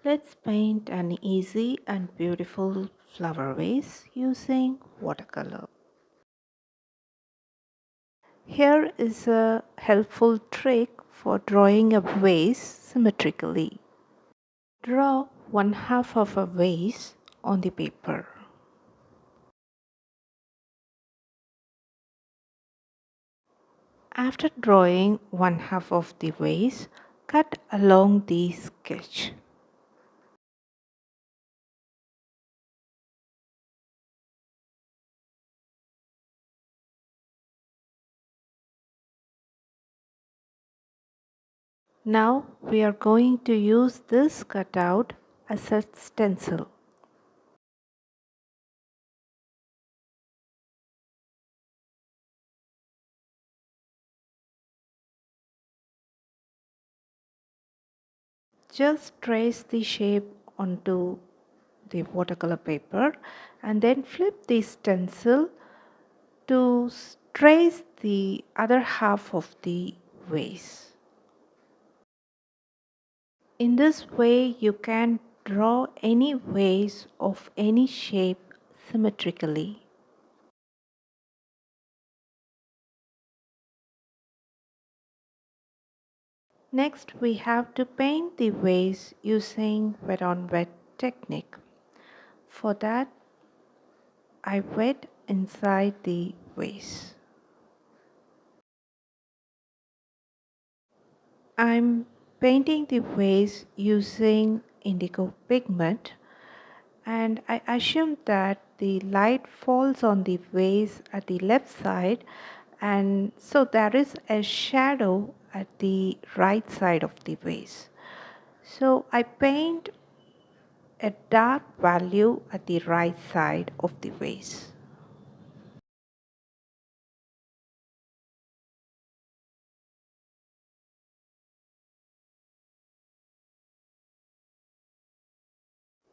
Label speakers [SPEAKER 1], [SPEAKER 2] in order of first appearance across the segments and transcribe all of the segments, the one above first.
[SPEAKER 1] Let's paint an easy and beautiful flower vase using watercolor. Here is a helpful trick for drawing a vase symmetrically. Draw one half of a vase on the paper. After drawing one half of the vase, cut along the sketch. Now we are going to use this cutout as a stencil. Just trace the shape onto the watercolor paper and then flip the stencil to trace the other half of the vase. In this way, you can draw any vase of any shape symmetrically. Next, we have to paint the vase using wet on wet technique. For that, I wet inside the vase. I'm painting the vase using indigo pigment, and I assume that the light falls on the vase at the left side, and so there is a shadow at the right side of the vase. So I paint a dark value at the right side of the vase.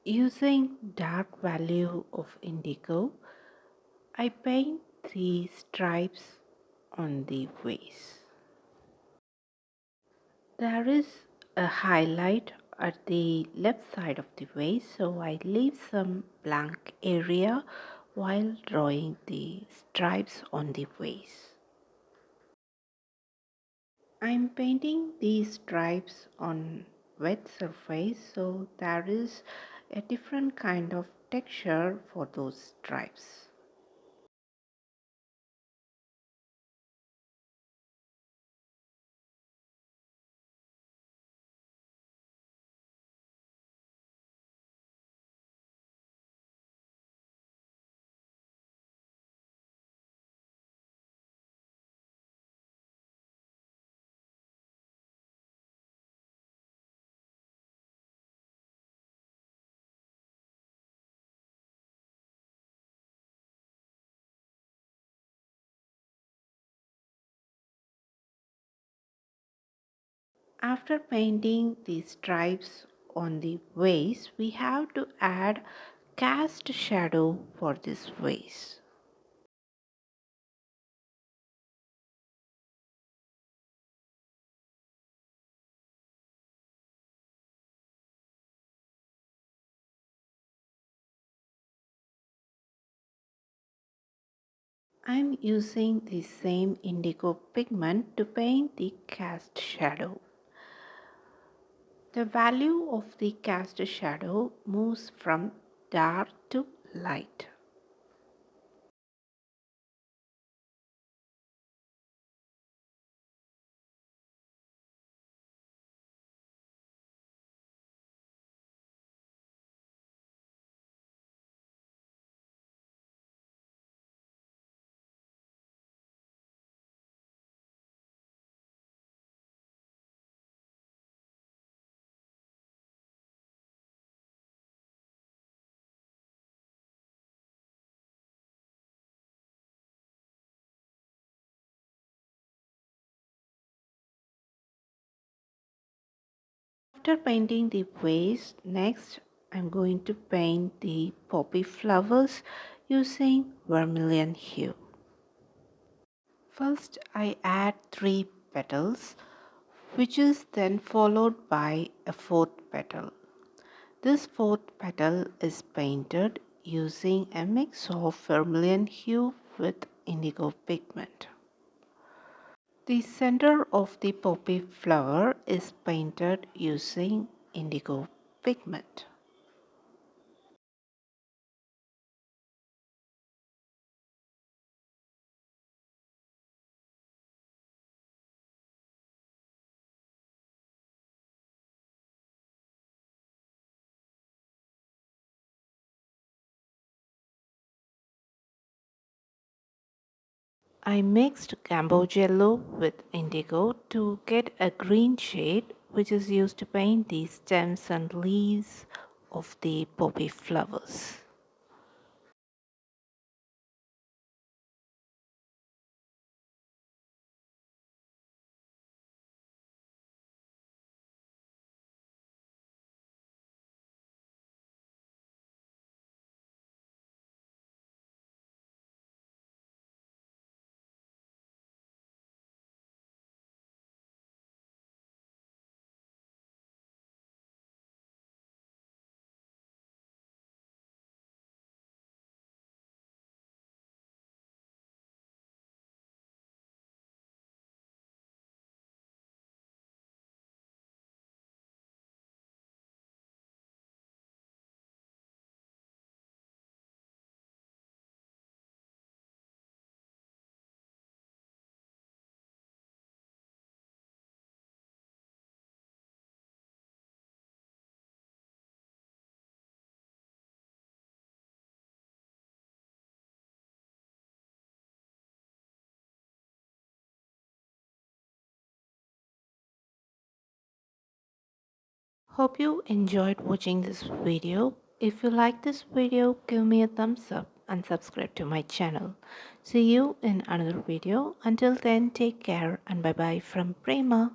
[SPEAKER 1] Using dark value of indigo, I paint the stripes on the vase. There is a highlight at the left side of the vase, so I leave some blank area while drawing the stripes on the vase. I'm painting these stripes on wet surface, so there is a different kind of texture for those stripes. After painting the stripes on the vase, we have to add cast shadow for this vase. I'm using the same indigo pigment to paint the cast shadow. The value of the cast shadow moves from dark to light. After painting the vase, next I'm going to paint the poppy flowers using vermilion hue. First I add 3 petals, which is then followed by a 4th petal. This fourth petal is painted using a mix of vermilion hue with indigo pigment. The center of the poppy flower is painted using indigo pigment. I mixed gamboge yellow with indigo to get a green shade which is used to paint the stems and leaves of the poppy flowers. Hope you enjoyed watching this video. If you like this video, give me a thumbs up and subscribe to my channel. See you in another video. Until then, take care and bye bye from Prema.